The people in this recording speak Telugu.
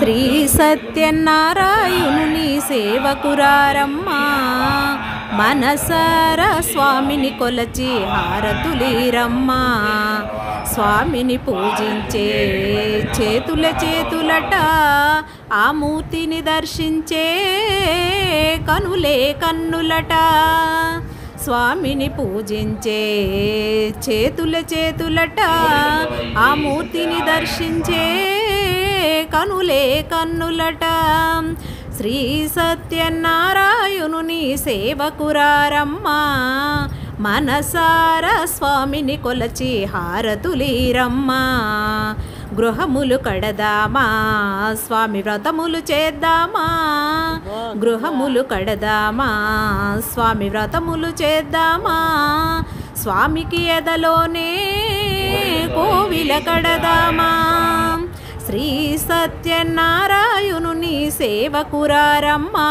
శ్రీ సత్యనారాయణుని సేవకురారమ్మా మనసార స్వామిని కొలచి హారతులీరమ్మా స్వామిని పూజించే చేతులట ఆ మూర్తిని దర్శించే కనులే కన్నులట స్వామిని పూజించే చేతులట ఆ మూర్తిని దర్శించే కనులే కన్నులట శ్రీ సత్యనారాయణుని సేవకురారమ్మా మనసార స్వామిని కొలచి హారతులీరమ్మా గృహములు కడదామా స్వామి వ్రతములు చేద్దామా గృహములు కడదామా స్వామి వ్రతములు చేద్దామా స్వామికి ఎదలోనే కోవిల కడదామా శ్రీ సత్యనారాయణుని సేవకురారమ్మా